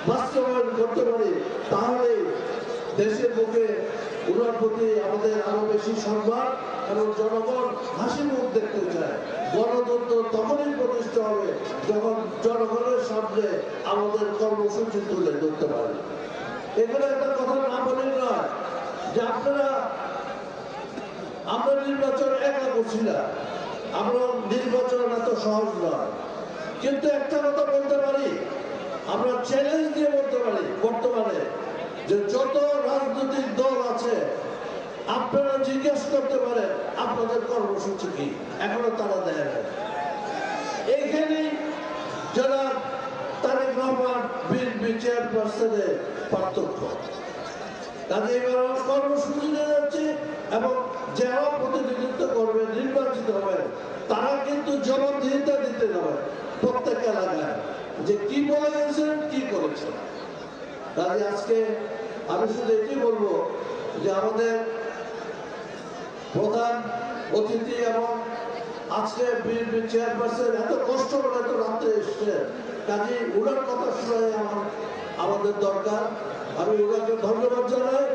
বাস্তবায়ন করতে পারি, তাহলে দেশের বুকে ওনার প্রতি আমাদের আরো বেশি সম্মান এবং জনগণ হাসি মুখ দেখতে চায়। গণতন্ত্র তখনই প্রতিষ্ঠা হবে যখন জনগণের সামনে আমাদের কর্মসূচি তুলে ধরতে পারে। এখানে একটা কথা না বলে নয় যে আমরা নির্বাচন একা করছি না, আমরা নির্বাচন এত সহজ নয়, কিন্তু একটা কথা বলতে পারি, আমরা চ্যালেঞ্জ দিয়ে বলতে পারি বর্তমানে যে যত রাজনৈতিক দল আছে আপনারা জিজ্ঞেস করতে পারেন আপনাদের কর্মসূচি কি, এখনো তারা দেয় না। এইখানে যারা তারেক রহমান বিএনপি চেয়ারপারসনের পার্থক্য, তাদের এবার কর্মসূচি নিয়ে যাচ্ছে এবং যারা প্রতিনিধিত্ব করবে নির্বাচিত হবে তারা কিন্তু জবাবদিহিতা দিতে হবে প্রত্যেক এলাকায় যে কি বলেছেন কি করেছেন। তাই আজকে আমি শুধু এটি বলবো যে আমাদের প্রধান অতিথি এবং আজকে বিএনপি চেয়ারপারসন এত কষ্ট করে এত রাত্রে এসছে, কাজে ওনার কথা শুনে আমাদের দরকার। আমি ওনাকে ধন্যবাদ জানাই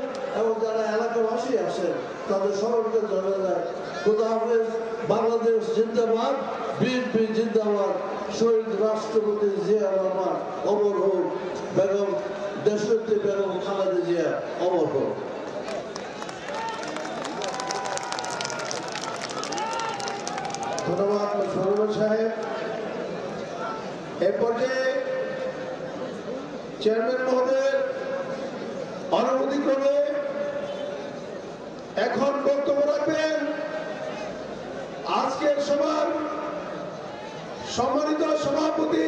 এবং যারা এলাকাবাসী আছেন তাদের সবাইকে ধন্যবাদ। খোদা হাফেজ। বাংলাদেশ জিন্দাবাদ, বিএনপি জিন্দাবাদ। শহীদ রাষ্ট্রপতি জিয়া রহমান অমর হোক, বেগম দেশনেত্রী বেগম খালেদা জিয়া অমর হোক। ধন্যবাদ সরোবর সাহেব। এ পর্যায়ে চেয়ারম্যান মহোদয়ের অনুমতি ক্রমে এখন বক্তব্য রাখবেন আজকের সভার সম্মানিত সভাপতি,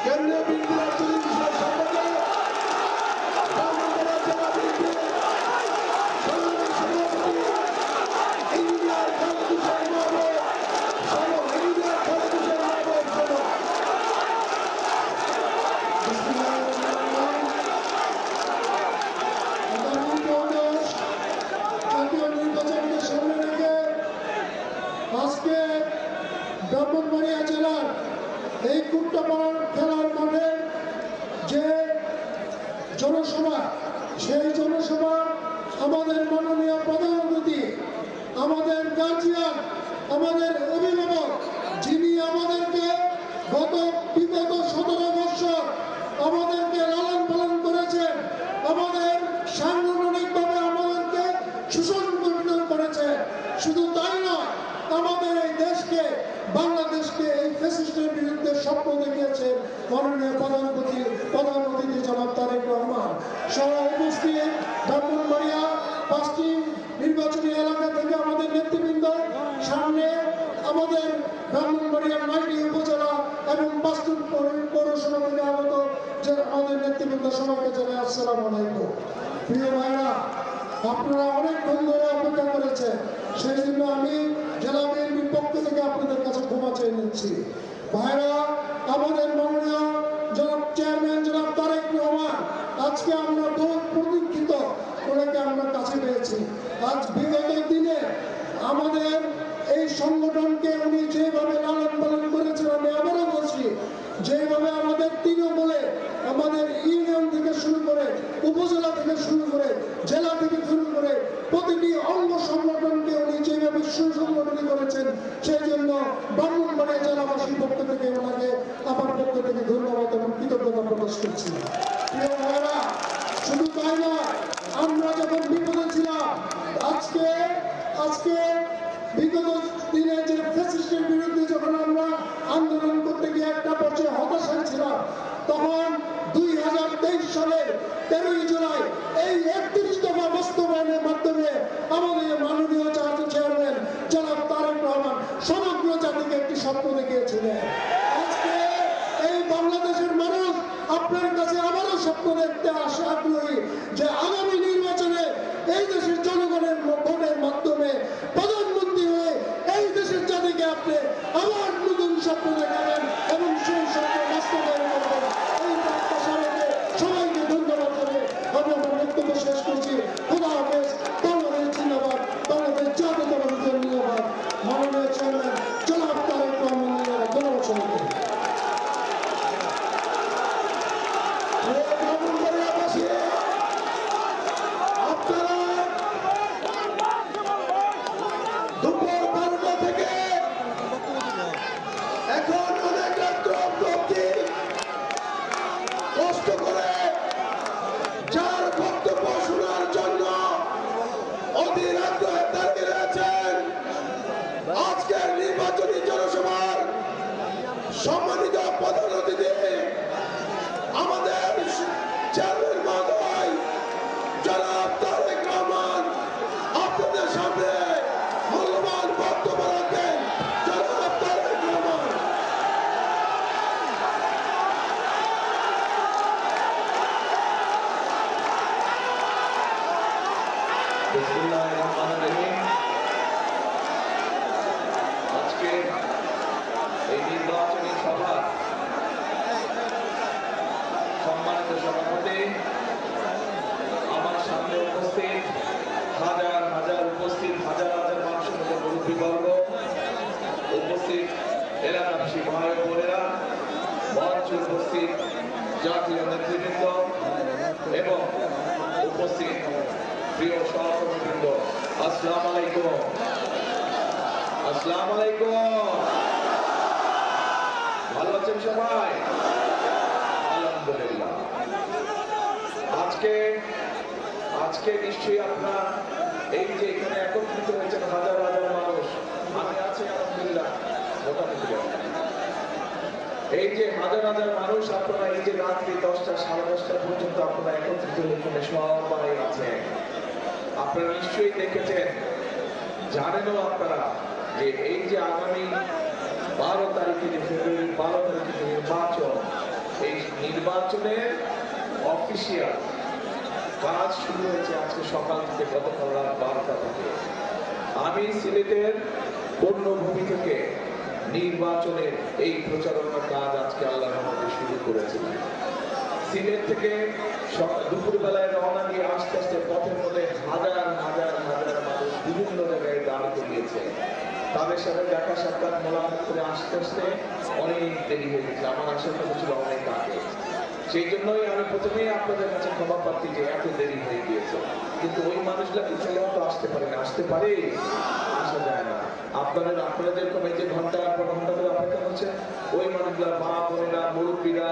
কেন্দ্রীয় বিএনপি রাজনৈতিক বিষয়ক সম্পাদক, জেলা বিএনপি সংগ্রামী সভাপতি ইঞ্জিনিয়ার খালেদ হোসেন মাহমুদ আজকে ব্রাহ্মণবাড়িয়া জেলার এই কুট্টাপাড়ার খেলার মাঠে যে জনসভা, সেই জনসভা আমাদের মাননীয় প্রধানমন্ত্রী, আমাদের গার্জিয়ান, আমাদের অভিভাবক, যিনি আমাদেরকে বিগত 17 বছর আমাদেরকে লালন পালন করেছেন, আমাদের সাংগঠনিকভাবে আমাদেরকে সুসংগঠিত করেছে। শুধু তাই নয়, আমাদের এই দেশকে, বাংলাদেশকে এই ফ্যাসিস্টের বিরুদ্ধে স্বপ্ন দেখিয়েছেন মাননীয় প্রধানমন্ত্রী জনাব তারেক রহমান। সহ উপস্থিত ব্রাহ্মণবাড়িয়া 5টি নির্বাচনী এলাকা থেকে আমাদের নেতৃবৃন্দ, সামনে আমাদের ব্রাহ্মণবাড়িয়ার 9টি উপজেলা এবং 5টি পৌরসভা থেকে আগত যে আমাদের নেতৃবৃন্দ, সবাইকে জানাই আসসালামু আলাইকুম। প্রিয় ভাইরা, আপনারা অনেকক্ষণ ধরে অপেক্ষা করেছেন, সেই জন্য আমি জেলা বিএনপির পক্ষ থেকে আপনাদের কাছে ক্ষমা চেয়ে নিচ্ছি। ভাইরা, আমাদের মাননীয় জনাব চেয়ারম্যান জনাব তারেক রহমান, আজকে আমরা বহু প্রতীক্ষিত ওনাকে আমরা কাছে পেয়েছি। আজ বিগত দিনে আমাদের এই সংগঠনকে উনি যেভাবে লালন পালন করেছেন, আমি আবারও বলছি, যেভাবে আমাদের তৃণমূলে আমাদের ইউনিয়ন থেকে শুরু করে, উপজেলা থেকে শুরু করে, জেলা থেকে শুরু করে প্রতিটি অঙ্গ সংগঠনকে উনি যেভাবে সুসংগঠিত করেছেন, সেই জন্য ব্রাহ্মণবাড়িয়া জেলাবাসীর পক্ষ থেকে ওনাকে আমার পক্ষ থেকে ধন্যবাদ এবং কৃতজ্ঞতা প্রকাশ করছি। প্রিয় ভাইরা, শুধু তাই নয়, আমরা যখন বিপদে ছিলাম, আজকে বিগত দিনে যে ফ্যাসিস্টের বিরুদ্ধে যখন আমরা আন্দোলন করতে গিয়ে একটা পর্যায়ে হতাশায় ছিলাম, তখন 2023 সালের 13ই জুলাই এই 31 দফা বাস্তবায়নের মাধ্যমে আমাদের মাননীয় চেয়ারম্যান জনাব তারেক রহমান সমগ্র জাতিকে একটি স্বপ্ন দেখিয়েছিলেন। আজকে এই বাংলাদেশের মানুষ আপনার কাছে আবারও স্বপ্ন দেখতে আগ্রহী যে আগামী নির্বাচনে এই দেশের জনগণের ভোটের মাধ্যমে প্রধানমন্ত্রী হয়ে এই দেশের জাতিকে আপনি আবার নতুন স্বপ্ন দেখাবেন এবং সেই স্বপ্ন বাস্তবায়ন করবেন। এই প্রত্যাশা রেখে সবাইকে ধন্যবাদ করে আমি আমার বক্তব্য শেষ করছি। খোদা হাফেজ। বাংলাদেশ জিন্দাবাদ, বাংলাদেশ জাতীয়তাবাদী দল জিন্দাবাদ, মাননীয় চেয়ারম্যান জনাব তারেক রহমান জিন্দাবাদ। ধন্যবাদ সবাইকে। ব্রাহ্মণবাড়িয়াবাসী, আপনারা দুপুর 12টা থেকে এখন অনেক রাত্র অবধি কষ্ট করে যার বক্তব্য শোনার জন্য অধীর আগ্রহে দাঁড়িয়ে রয়েছেন আজকের নির্বাচনী জনসভার সম্মানিত প্রধান অতিথি আমাদের চেয়ারম্যান মহোদয় জনাব তারেক রহমান, আপনাদের সামনে মূল্যবান বক্তব্য রাখেন জনাব তারেক রহমান। আজকে এই নির্বাচনী সভা সম্মানিত সভাপতি, আমার সামনে উপস্থিত হাজার হাজার মানুষের মধ্যে মুরব্বীবর্গ, উপস্থিত এলাকাবাসী ভাই বোনেরা, মঞ্চে উপস্থিত জাতীয় নেতৃবৃন্দ এবং উপস্থিত প্রিয় সহকর্মীবৃন্দ, আসসালামু আলাইকুম। আসসালামু আলাইকুম। ভালো আছেন সবাই? আলহামদুলিল্লাহ। আজকে নিশ্চয়ই আপনারা এই যে এখানে একত্রিত হয়েছেন হাজার হাজার মানুষ, আমি আছি আলহামদুলিল্লাহ মোটামুটি। এই যে হাজার হাজার মানুষ, আপনারা এই যে রাত্রি 10টা সাড়ে 10টা পর্যন্ত আপনারা একত্রিত এখানে সবাই আছেন, আপনারা নিশ্চয়ই দেখেছেন, জানেনও আপনারা যে এই যে আগামী 12 তারিখে যে ফেব্রুয়ারি 12 তারিখে যে নির্বাচন, এই নির্বাচনের অফিসিয়াল কাজ শুরু হয়েছে আজকে সকাল থেকে, গতকাল রাত 12টা থেকে। আমি সিলেটের পূর্ণভূমি থেকে নির্বাচনের এই প্রচারণার কাজ আজকে আল্লাহর রহমতে শুরু করেছি। সিলেট থেকে দুপুর বেলায় রওনা দিয়ে আস্তে আস্তে পথের মধ্যে হাজার হাজার হাজার মানুষ বিভিন্ন জায়গায় দাঁড় করিয়েছে। তাদের সাথে দেখা সাক্ষাৎ মোলাকাত করে আস্তে আস্তে অনেক দেরি হয়ে গেছে। আমার আসার কথা ছিল অনেক আগে, সেই জন্যই আমি প্রথমেই আপনাদের কাছে ক্ষমা প্রার্থী যে এত দেরি হয়ে গিয়েছে। কিন্তু ওই মানুষগুলা ছেলেও তো আসতে পারে না, আসতে পারে, আসা যায় না। আপনারা যেরকম এই যে ঘন্টার পর ঘন্টা ধরে অপেক্ষা করছেন, ওই মানুষগুলা মা বোনেরা, মুরব্বীরা,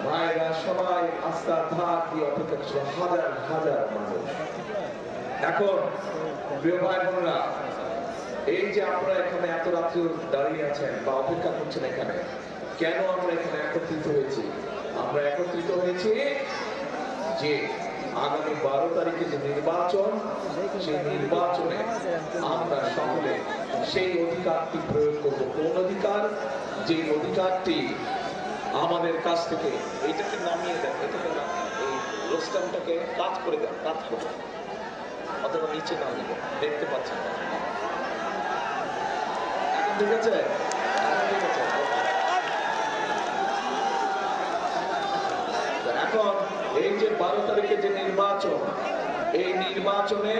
ভাইরা সবাই আস্থার ধার দিয়ে অপেক্ষা করছিল, হাজার হাজার মানুষ। এখন প্রিয় ভাই বোনেরা, এই যে আপনারা এখানে এত রাত্রি দাঁড়িয়ে আছেন বা অপেক্ষা করছেন, এখানে কেন আমরা এখানে একত্রিত হয়েছি? আমরা একত্রিত হয়েছি যে আগামী 12 তারিখে যে নির্বাচন, সেই নির্বাচনে আমরা সকলে সেই অধিকারটি প্রয়োগ করব। কোন অধিকার? যে অধিকারটি আমাদের কাছ থেকে, এইটাকে নামিয়ে দেন, এটাকে এই রোস্টামটাকে কাজ করে দেন, কাজ করে অথবা নিচে নামিয়ে দেখতে পাচ্ছেন না। এখন ঠিক আছে? ঠিক আছে। এখন এই যে 12 তারিখে যে নির্বাচন, এই নির্বাচনে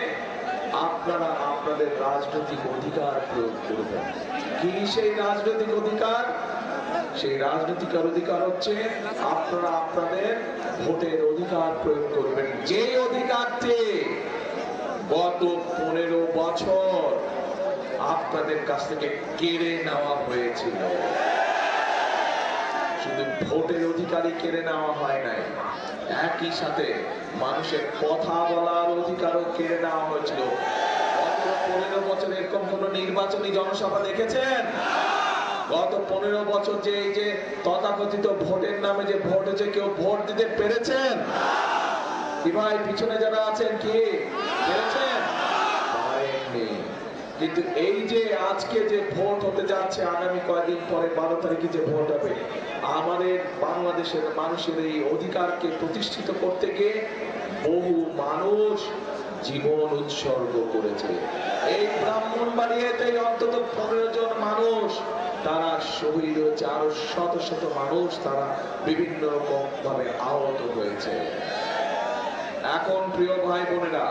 আপনারা আপনাদের রাজনৈতিক অধিকার প্রয়োগ করবেন। কি সেই রাজনৈতিক অধিকার? সেই রাজনৈতিক অধিকার হচ্ছে আপনারা আপনাদের ভোটের অধিকার প্রয়োগ করবেন, যে অধিকারটি গত 15 বছর আপনাদের কাছ থেকে কেড়ে নেওয়া হয়েছিল। শুধু ভোটের অধিকারই কেড়ে নেওয়া হয় নাই, একই সাথে মানুষের কথা বলার অধিকারও কেড়ে নেওয়া হয়েছিল। গত 15 বছর এরকম কোন নির্বাচনী জনসভা দেখেছেন? গত 15 বছর যে এই যে তথাকথিত ভোটের নামে যে ভোট হয়েছে, কেউ ভোট দিতে পেরেছেন কি ভাই? পিছনে যারা আছেন কি পেরেছেন? পারেননি। কিন্তু এই যে আজকে যে ভোট হতে যাচ্ছে, আগামী কয়েকদিন পরে 12 তারিখে যে ভোট হবে, আমাদের বাংলাদেশের মানুষের এই অধিকারকে প্রতিষ্ঠিত করতে গিয়ে বহু মানুষ জীবন উৎসর্গ করেছে। এই ব্রাহ্মণবাড়িয়াতে অন্তত 15 জন মানুষ তারা শহীদ হয়েছে, আরো শত শত মানুষ তারা বিভিন্ন রকম ভাবে আহত হয়েছে। এখন প্রিয় ভাই বোনেরা,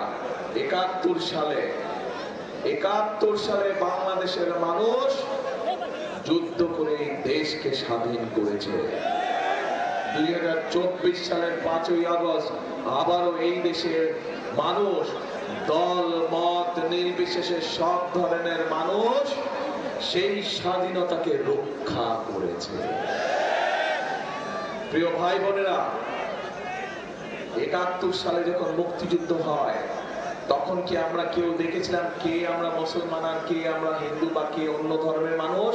71 সালে বাংলাদেশের মানুষ যুদ্ধ করে দেশকে স্বাধীন করেছে। 2024 সালের 5ই আগস্ট আবারও এই দেশের মানুষ দল মত নির্বিশেষে সব ধরনের মানুষ সেই স্বাধীনতাকে রক্ষা করেছে। প্রিয় ভাই বোনেরা, 71 সালে যখন মুক্তিযুদ্ধ হয় তখন কি আমরা কেউ দেখেছিলাম কে আমরা মুসলমান আর কে আমরা হিন্দু বা কে অন্য ধর্মের মানুষ?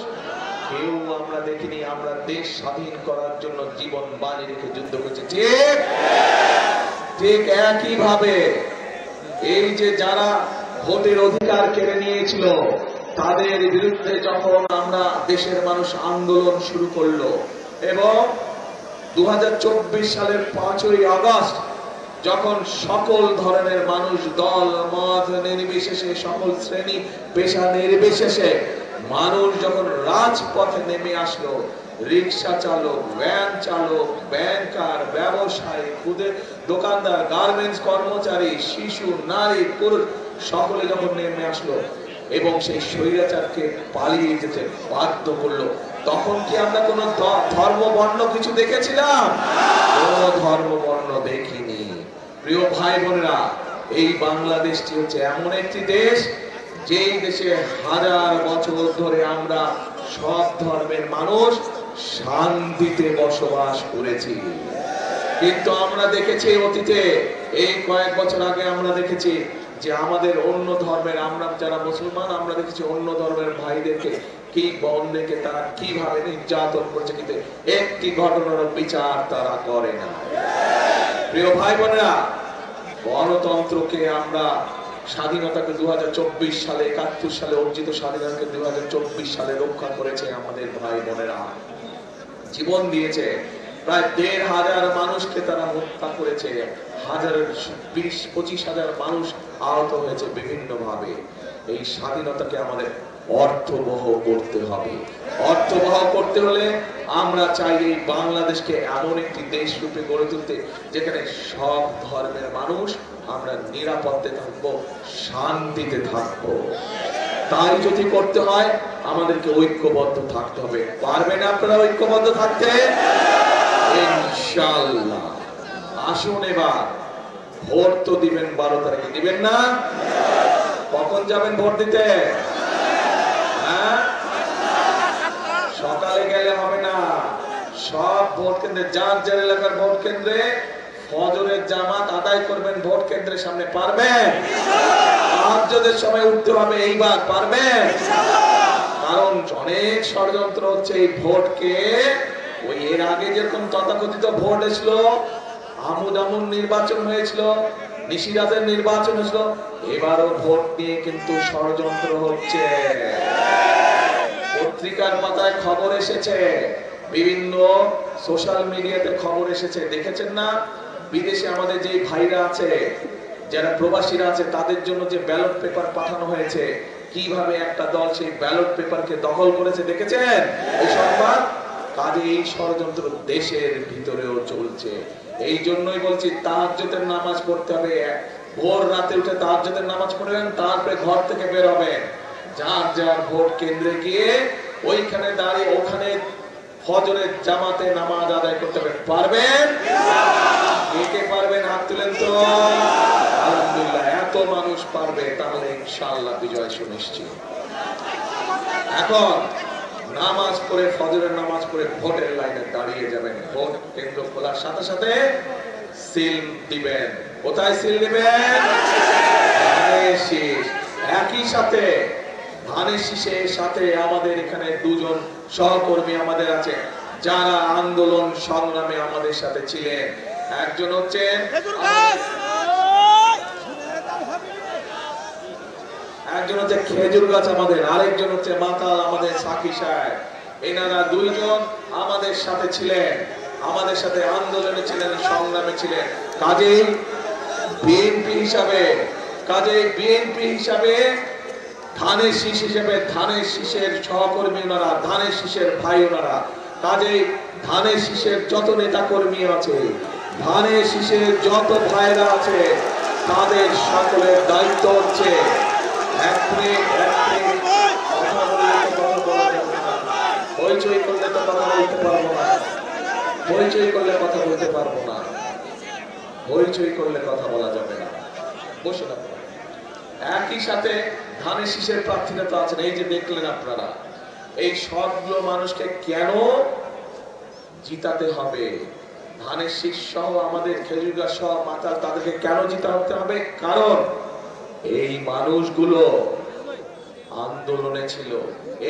কেউ আমরা দেখিনি। আমরা দেশ স্বাধীন করার জন্য জীবন বাজি রেখে যুদ্ধ করেছি। ঠিক ঠিক একই ভাবে এই যে যারা ভোটের অধিকার কেড়ে নিয়েছিল তাদের বিরুদ্ধে যখন আমরা দেশের মানুষ আন্দোলন শুরু করলো এবং 2024 সালের 5ই আগস্ট যখন সকল ধরনের মানুষ দল মত নির্বিশেষে সকল শ্রেণী পেশা নির্বিশেষে মানুষ যখন রাজপথে নেমে আসলো, রিক্সা চালক, ভ্যান চালক, ব্যাংকার, ব্যবসায়ী, খুদে দোকানদার, গার্মেন্টস কর্মচারী, শিশু, নারী, পুরুষ সকলে যখন নেমে আসলো এবং সেই স্বৈরাচারকে পালিয়ে যেতে বাধ্য করলো, তখন কি আমরা কোন ধর্ম বর্ণ কিছু দেখেছিলাম? কোন ধর্ম বর্ণ দেখিনি। প্রিয় ভাই বোনেরা, এই বাংলাদেশটি হচ্ছে এমন একটি দেশ যেই দেশে হাজার বছর ধরে আমরা সব ধর্মের মানুষ শান্তিতে বসবাস করেছি। কিন্তু আমরা দেখেছি অতীতে, এই কয়েক বছর আগে আমরা দেখেছি যে আমাদের অন্য ধর্মের, আমরা যারা মুসলমান, আমরা দেখেছি অন্য ধর্মের ভাইদেরকে কি বোনদেরকে তারা কিভাবে নির্যাতন করছে, কিন্তু একটি ঘটনার বিচার তারা করে না। প্রিয় ভাই বোনেরা, গণতন্ত্রকে আমরা স্বাধীনতাকে 2024 সালে 71 সালে অর্জিত স্বাধীনতাকে 2024 সালে রক্ষা করেছে আমাদের ভাই বোনেরা, জীবন দিয়েছে। প্রায় 1,500 মানুষকে তারা হত্যা করেছে, 20-25 হাজার মানুষ আহত হয়েছে বিভিন্ন ভাবে। এই স্বাধীনতাকে আমাদের অর্থবহ করতে হবে। অর্থবহ করতে হলে আমরা চাই এই বাংলাদেশকে এমন একটি দেশ রূপে গড়ে তুলতে যেখানে সব ধর্মের মানুষ আমরা নিরাপদে থাকবো, শান্তিতে থাকবো। তাই যদি করতে হয় আমাদেরকে ঐক্যবদ্ধ থাকতে হবে। পারবেন আপনারা ঐক্যবদ্ধ থাকতে? ইনশাআল্লাহ। আসুন এবার ভোট তো দিবেন 12 তারিখে, দিবেন না? কখন যাবেন ভোট দিতে? সকালে গেলে হবে না। সব ভোট কেন্দ্রে, যার যার এলাকার ভোট কেন্দ্রে ফজরের জামাত আদায় করবেন ভোট কেন্দ্রের সামনে। পারবেন? তাহাজ্জুদের সময় উঠতে হবে এইবার। পারবেন? কারণ অনেক ষড়যন্ত্র হচ্ছে এই ভোটকে, ওই এর আগে যেরকম তথাকথিত ভোট এসছিল, আমুদ নির্বাচন হয়েছিল, নিশিরাতের নির্বাচন হয়েছিল, এবারও ভোট নিয়ে কিন্তু ষড়যন্ত্র হচ্ছে। পত্রিকার পাতায় খবর এসেছে, বিভিন্ন সোশ্যাল মিডিয়াতে খবর এসেছে, দেখেছেন না? বিদেশে আমাদের যে ভাইরা আছে, যারা প্রবাসীরা আছে, তাদের জন্য যে ব্যালট পেপার পাঠানো হয়েছে, কিভাবে একটা দল সেই ব্যালট পেপারকে দখল করেছে, দেখেছেন এই সংবাদ? কাজে এই ষড়যন্ত্র দেশের ভিতরেও চলছে। এই জন্যই বলছি তাহাজ্জুদের নামাজ পড়তে হবে। ভোর রাতে উঠে তাহাজ্জুদের নামাজ পড়বেন, তারপরে ঘর থেকে বের হবেন, যার যার ভোট কেন্দ্রে গিয়ে ওইখানে দাঁড়িয়ে ওখানে ফজরের জামাতে নামাজ আদায় করতে হবে। পারবেন? কে পারবেন? হাত তুলেন তো। আলহামদুলিল্লাহ, এত মানুষ পারবে, তাহলে ইনশাআল্লাহ বিজয় সুনিশ্চিত। এখন নামাজ পড়ে, ফজরের নামাজ পড়ে ভোটের লাইনে দাঁড়িয়ে যাবেন। ভোট কেন্দ্র খোলার সাথে সাথে সিল দিবেন। কোথায় সিল দিবেন? ধানের শীষ। একই সাথে ধানের শীষের সাথে আমাদের এখানে দুজন সহকর্মী আমাদের আছে যারা আন্দোলন সংগ্রামে আমাদের সাথে ছিলেন। একজন হচ্ছে খেজুর গাছ আমাদের, আরেকজন হচ্ছে মাতাল আমাদের সাকি সাহেব। এনারা দুইজন আমাদের সাথে ছিলেন, আমাদের সাথে আন্দোলনে ছিলেন, সংগ্রামে ছিলেন। কাজেই বিএনপি হিসাবে ধানের শীষ হিসেবে ধানের শীষের সহকর্মী ওনারা, ধানের শীষের ভাই ওনারা। কাজেই ধানের শীষের যত নেতা কর্মী আছে, ধানের শীষের যত ভাইরা আছে, তাদের সকলের দায়িত্ব হচ্ছে হইচই করলে তো কথা বলতে পারবো না। হইচই করলে কথা বলতে পারবো না, হইচই করলে কথা বলা যাবে না। বসুন আপনারা। একই সাথে ধানের শীষের প্রার্থীরা তো আছেন, এই যে দেখলেন আপনারা, এই সবগুলো মানুষকে কেন জিতাতে হবে? ধানের শীষ সহ আমাদের খেজুর গাছ সহ মাতাল, তাদেরকে কেন জিতাতে হবে? কারণ এই মানুষগুলো আন্দোলনে ছিল,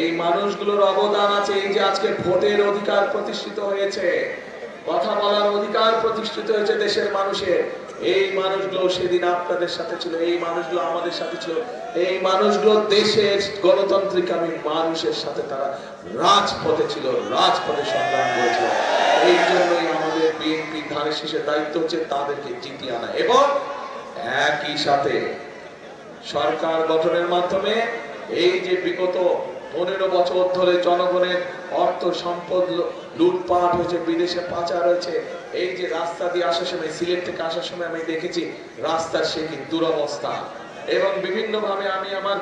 এই মানুষগুলোর অবদান আছে। এই যে আজকে ভোটের অধিকার প্রতিষ্ঠিত হয়েছে, কথা বলার অধিকার প্রতিষ্ঠিত হয়েছে দেশের মানুষের, এই মানুষগুলো সেদিন আপনাদের সাথে ছিল, এই মানুষগুলো আমাদের সাথে ছিল, এই মানুষগুলো দেশের গণতান্ত্রিকামী মানুষের সাথে তারা রাজপথে ছিল, রাজপথে সংগ্রাম করেছিল। এই জন্যই আমাদের বিএনপি ধানের শীষের দায়িত্ব হচ্ছে তাদেরকে জিতিয়ে আনা এবং একই সাথে সরকার গঠনের মাধ্যমে এই যে বিগত 15 বছর ধরে জনগণের অর্থ সম্পদ লুটপাট হয়েছে, বিদেশে পাচার হয়েছে, এই যে রাস্তা দিয়ে আসার সময়, সিলেট থেকে আসার সময় আমি দেখেছি রাস্তার সে কি দুরবস্থা। এবং বিভিন্ন ভাবে আমি আমার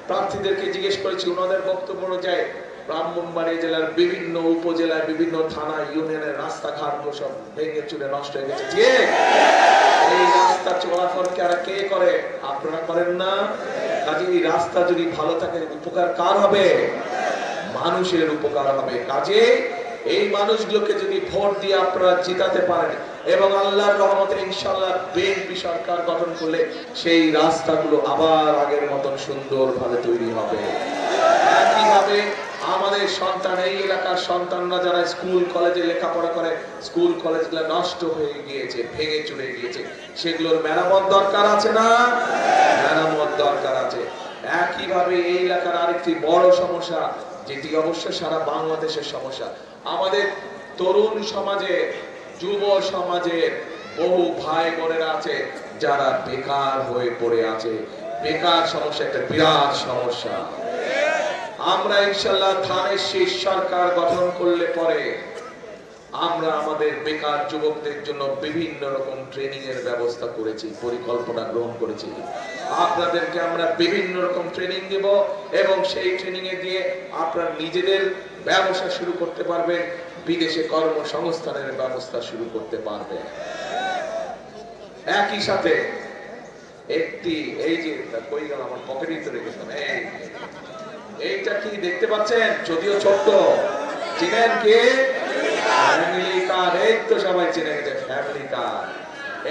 প্রার্থীদেরকে জিজ্ঞেস করেছি, ওনাদের বক্তব্য অনুযায়ী ব্রাহ্মণবাড়িয়া জেলার বিভিন্ন উপজেলায় বিভিন্ন থানা ইউনিয়নের রাস্তাঘাট সব ভেঙে চুরে নষ্ট হয়ে গেছে। এই রাস্তা চলাচল কে করে? আপনারা করেন না? কাজে এই রাস্তা যদি ভালো থাকে উপকার কার হবে? মানুষের উপকার হবে। কাজে এই মানুষগুলোকে যদি ভোট দিয়ে আপনারা জিতাতে পারেন এবং আল্লাহর রহমতে ইনশাআল্লাহ বিএনপি সরকার গঠন করলে সেই রাস্তাগুলো আবার আগের মতন সুন্দরভাবে তৈরি হবে। একইভাবে আমাদের সন্তান, এই এলাকার সন্তানরা যারা স্কুল কলেজে লেখাপড়া করে, স্কুল কলেজগুলো নষ্ট হয়ে গিয়েছে, ভেঙে চুরে গিয়েছে, সেগুলোর মেরামত দরকার আছে না? মেরামত দরকার আছে। একইভাবে এই এলাকার আরেকটি বড় সমস্যা, যেটি অবশ্য সারা বাংলাদেশের সমস্যা, আমাদের তরুণ সমাজে, যুব সমাজের বহু ভাই বোনেরা আছে যারা বেকার হয়ে পড়ে আছে। বেকার সমস্যা একটা বিরাট সমস্যা। আমরা ইনশাআল্লাহ ধানের শীষ সরকার গঠন করলে পরে আমরা আমাদের বেকার যুবকদের জন্য বিভিন্ন রকম ট্রেনিং এর ব্যবস্থা করেছি, পরিকল্পনা গ্রহণ করেছি। আপনাদেরকে আমরা বিভিন্ন রকম ট্রেনিং দেব এবং সেই ট্রেনিং এ দিয়ে আপনারা নিজেদের ব্যবসা শুরু করতে পারবেন, বিদেশে কর্মসংস্থানের ব্যবস্থা শুরু করতে পারবেন। একই সাথে একটি, এই যে কই গেল আমার পকেটেই তো রেখেছেন, এইটা কি দেখতে পাচ্ছেন? যদিও ছোট্ট, চিনেন কি? Family card. এই তো সবাই চিনে গেছে ফ্যামিলি কার্ড।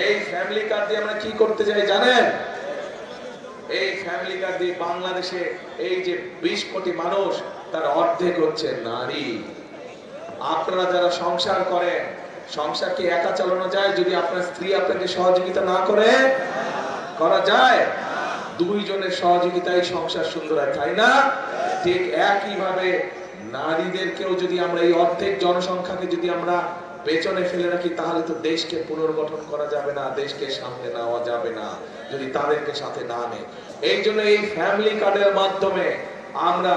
এই ফ্যামিলি কার্ড দিয়ে আমরা কি করতে চাই জানেন? এই ফ্যামিলি কার্ড দিয়ে বাংলাদেশে এই যে 20 কোটি মানুষ, তার অর্ধেক হচ্ছে নারী। আপনারা যারা সংসার করেন, সংসার কি একা চালানো যায় যদি আপনার স্ত্রী আপনাকে সহযোগিতা না করে? করা যায়? দুইজনের সহযোগিতায় সংসার সুন্দর হয়, তাই না? ঠিক একইভাবে নারীদেরকেও যদি আমরা এই অর্ধেক জনসংখ্যাকে যদি আমরা পেছনে ফেলে রাখি, তাহলে তো দেশকে পুনর্গঠন করা যাবে না, দেশকে সামনে নেওয়া যাবে না যদি তাদেরকে সাথে না নেয়। এই জন্য এই ফ্যামিলি কার্ডের মাধ্যমে আমরা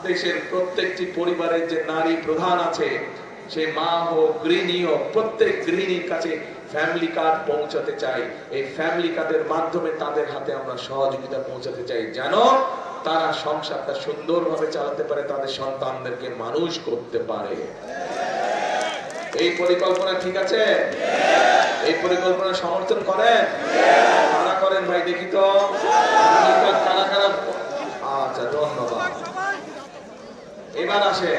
দেশের প্রত্যেকটি পরিবারের যে নারী প্রধান আছে, সে মা হোক, গৃহিণী হোক, প্রত্যেক গৃহিণীর কাছে ফ্যামিলি কার্ড পৌঁছাতে চাই। এই ফ্যামিলি কার্ডের মাধ্যমে তাদের হাতে আমরা সহযোগিতা পৌঁছাতে চাই, যেন তারা সংসারটা সুন্দরভাবে চালাতে পারে, তাদের সন্তানদেরকে মানুষ করতে পারে। এই পরিকল্পনা ঠিক আছে? এই পরিকল্পনা সমর্থন করেন? কারা করেন ভাই দেখি তো? কারা কারা? আচ্ছা, ধন্যবাদ। এবার আসে,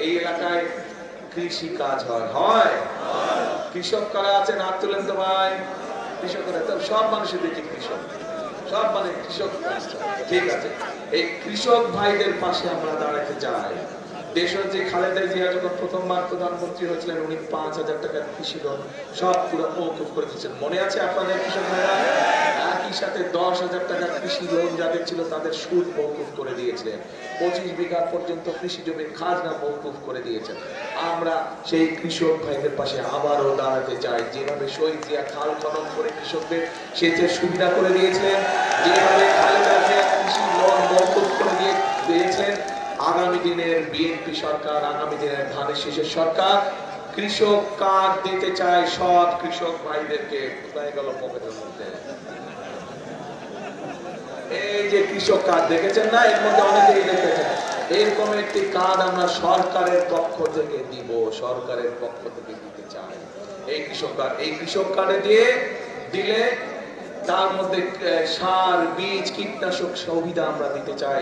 এই এলাকায় কৃষি কাজ হয়? কৃষক কারা আছেন? হাত তুলেন তো ভাই। কৃষকরা তো সব মানুষের দেখি কৃষক, সব মানে কৃষক। ঠিক আছে, এই কৃষক ভাইদের পাশে আমরা দাঁড়াতে চাই। দেশের যে খালেদা জিয়া যখন প্রথমবার প্রধানমন্ত্রী হয়েছিলেন, উনি 5,000 টাকার কৃষি লোন সব পুরো মওকুফ করে দিয়েছেন। মনে আছে আপনাদের কৃষক ভাইরা? একই সাথে 10,000 টাকার কৃষি লোন যাদের ছিল তাদের সুদ মওকুফ করে দিয়েছিলেন। 25 বিঘা পর্যন্ত কৃষি জমির খাজনা মওকুফ করে দিয়েছেন। আমরা সেই কৃষক ভাইদের পাশে আবারও দাঁড়াতে চাই। যেভাবে শহীদ জিয়া খাল খনন করে কৃষকদের সেচের সুবিধা করে দিয়েছিলেন, যেভাবে খালেদা জিয়া কৃষি লোন মওকুফ করে দিয়েছিলেন, আগামী দিনের বিএনপি সরকার, আগামী দিনের ধানের শীষের সরকার কৃষক কার্ড দিতে চায় সব কৃষক ভাইদেরকে। কোথায় গেল পকেটের মধ্যে? এই যে কৃষক কার্ড দেখেছেন না? এর মধ্যে অনেকেই দেখেছেন এরকম একটি কার্ড আমরা সরকারের পক্ষ থেকে দিব, সরকারের পক্ষ থেকে দিতে চাই। এই কৃষক কার্ডে দিলে তার মধ্যে সার, বীজ, কীটনাশক সুবিধা আমরা দিতে চাই,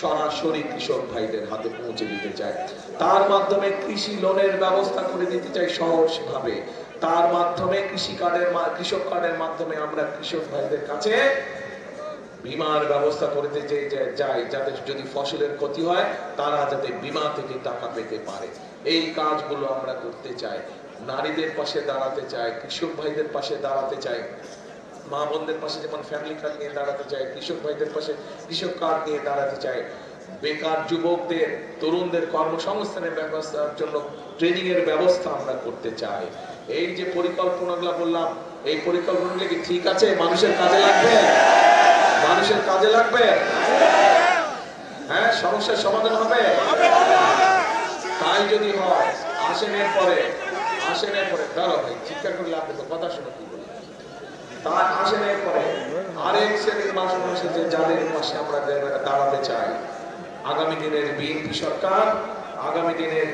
সরাসরি কৃষক ভাইদের হাতে পৌঁছে দিতে চাই। তার মাধ্যমে কৃষি লোনের ব্যবস্থা করে দিতে চাই সহজভাবে। তার মাধ্যমে কৃষক কার্ডের মাধ্যমে আমরা কৃষক ভাইদের কাছে বীমার ব্যবস্থা করতে চাই, যাতে যদি ফসলের ক্ষতি হয় তারা যাতে বীমা থেকে টাকা পেতে পারে। এই কাজগুলো আমরা করতে চাই। নারীদের পাশে দাঁড়াতে চাই, কৃষক ভাইদের পাশে দাঁড়াতে চাই, মা বোনদের পাশে যেমন ফ্যামিলি কার্ড নিয়ে দাঁড়াতে চাই, কৃষক ভাইদের পাশে কৃষক কার্ড নিয়ে দাঁড়াতে চাই। বেকার যুবকদের, তরুণদের কর্মসংস্থানের ব্যবস্থার জন্য ট্রেনিং এর ব্যবস্থা আমরা করতে চাই। এই যে পরিকল্পনাগুলো বললাম, এই পরিকল্পনাগুলো কি ঠিক আছে? মানুষের কাজে লাগবে? মানুষের কাজে লাগবে? হ্যাঁ, সমস্যার সমাধান হবে? তাই যদি হয়, আসেনের পরে দাঁড়াও ভাই, চিৎকার করলে আপনি তো কথা শুনে কি বলি। তার আসেনের পরে আরেক শ্রেণীর মানুষ যে যাদের পাশে আমরা দাঁড়াতে চাই, আগামী দিনের বিএনপি সরকার, আগামী দিনের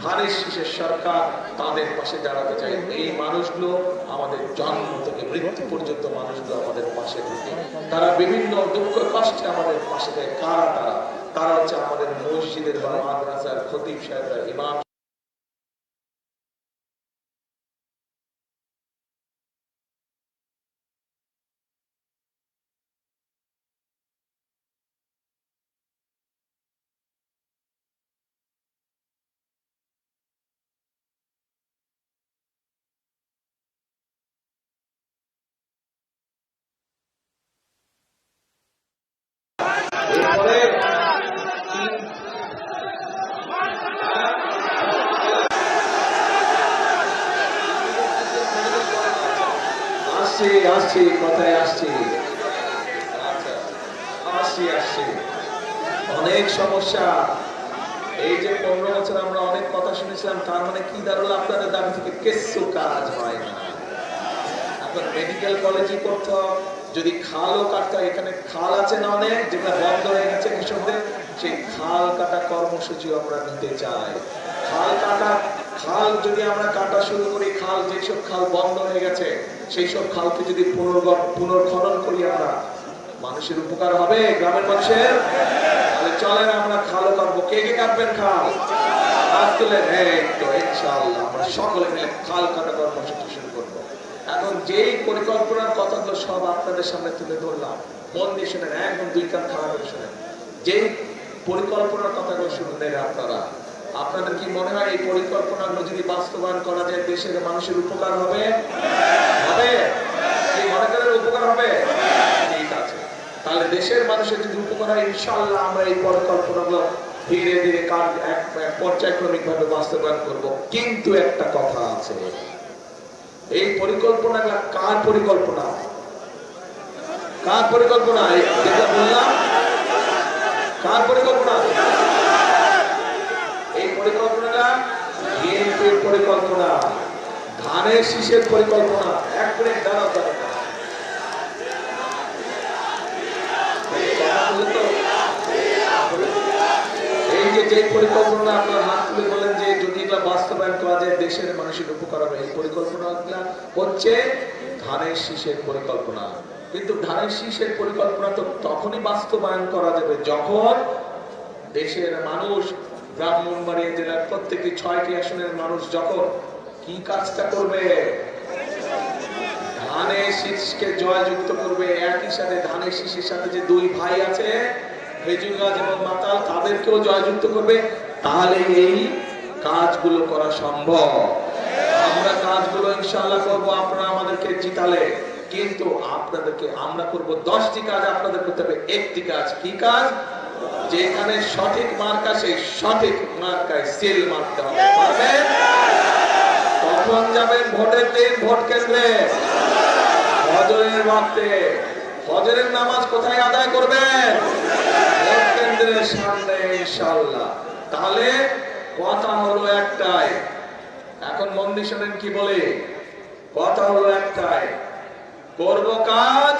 ধানের শীষের সরকার, তাদের পাশে দাঁড়াতে চাই। এই মানুষগুলো আমাদের জন্ম থেকে মৃত্যু পর্যন্ত মানুষগুলো আমাদের পাশে থাকে। তারা বিভিন্ন দুঃখ কষ্টে আমাদের পাশে থাকে। কারা? তারা হচ্ছে আমাদের মসজিদের বা মাদ্রাসার খতিব সাহেবরা, ইমাম। আসছি কথায় আসছি। অনেক সমস্যা। এই যে 15 বছর আমরা অনেক কথা শুনেছিলাম, তার মানে কি দাঁড়ালো? আপনাদের দাবি থেকে কিছু কাজ হয় না। আপনার মেডিকেল কলেজে করতে হবে, যদি খালও কাটতে হয়, এখানে খাল আছে না অনেক, যেটা বন্ধ হয়ে গেছে কৃষকদের, সেই খাল কাটা কর্মসূচি আমরা নিতে চাই। খাল যদি আমরা কাটা শুরু করি, যেসব খাল বন্ধ হয়ে গেছে সেই সব খালকে যদি পুনর্খনন করি আমরা, মানুষের উপকার হবে, গ্রামের মানুষের। তাহলে চলেন আমরা খালও কাটবো। কে কাটবেন খাল? হাত তুলেন। ইনশাআল্লাহ আমরা সকলে মিলে খাল কাটা কর্মসূচি শুরু করবো। এখন যেই পরিকল্পনার কথাগুলো সব আপনাদের সামনে তুলে ধরলাম, মন দিয়ে শুনেন, একদম 2 কান খাওয়া করে শুনেন। যেই পরিকল্পনার কথাগুলো শুনলেন আপনাদের কি মনে হয় এই পরিকল্পনাগুলো যদি বাস্তবায়ন করা যায় দেশের মানুষের উপকার হবে? কি মনে করেন উপকার হবে? ঠিক আছে, তাহলে দেশের মানুষের যদি উপকার হয়, ইনশাআল্লাহ আমরা এই পরিকল্পনাগুলো ধীরে ধীরে পর্যায়ক্রমিক ভাবে বাস্তবায়ন করব। কিন্তু একটা কথা আছে, এই পরিকল্পনাগুলো কার পরিকল্পনা? যেটা বললাম, কার পরিকল্পনা? এই পরিকল্পনাটা বিএনপির পরিকল্পনা, ধানের শীষের পরিকল্পনা। এক মিনিট দাঁড়াও। এই যে পরিকল্পনা আপনার হাত তুলে বলেন যে যদি এটা বাস্তবায়ন করা যায় দেশের মানুষের উপকার হবে, এই পরিকল্পনাটা হচ্ছে ধানের শীষের পরিকল্পনা। কিন্তু ধানের শীষের পরিকল্পনা তো তখনই বাস্তবায়ন করা যাবে যখন দেশের মানুষ, ব্রাহ্মণবাড়িয়া জেলার প্রত্যেকটি 6টি আসনের মানুষ যখন কি কাজটা করবে? ধানের শীষকে জয়যুক্ত করবে। একই সাথে ধানের শীষের সাথে যে 2 ভাই আছে, খেজুর গাছ এবং মাতাল, তাদেরকেও জয়যুক্ত করবে। তাহলে এই কাজগুলো করা সম্ভব। আমরা কাজগুলো ইনশাআল্লাহ করবো, আপনারা আমাদেরকে জিতালে। কিন্তু আপনাদেরকে আমরা করব 10টি কাজ, আপনাদের করতে হবে 1টি কাজ। কি কাজ? যেখানে সঠিক মার্কা, সেই সঠিক মার্কায় সিল মারতে হবে। পারবেন? কখন যাবেন ভোটের দিন ভোট কেন্দ্রে? ফজরের ওয়াক্তে। ফজরের নামাজ কোথায় আদায় করবেন? ভোট কেন্দ্রের সামনে ইনশাআল্লাহ। তাহলে কথা হলো একটাই, এখন মন দিয়ে শুনেন কি বলে। কথা হলো একটাই, করব কাজ,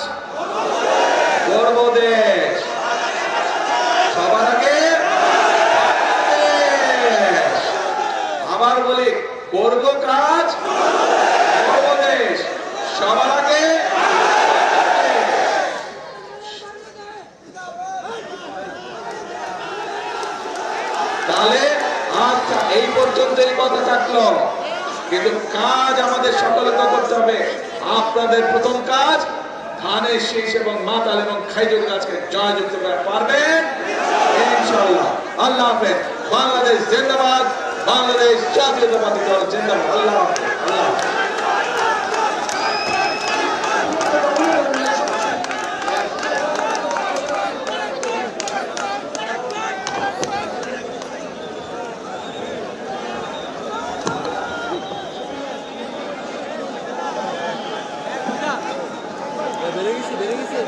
করব দেশ। সবার আগে তৈরি কথা থাকলো, কিন্তু কাজ আমাদের সকলকে করতে হবে। আপনাদের প্রথম কাজ ধানের শীষ এবং মাতাল এবং খাইজুল গাছকে জয়যুক্ত করে পারবেন ইনশাআল্লাহ। আল্লাহ হাফেজ। বাংলাদেশ জিন্দাবাদ, বাংলাদেশ জাতীয়তাবাদী দল জিন্দাবাদ। আল্লাহ হাফেজ। আল্লাহ হাফেজ। বেড়ে গেছে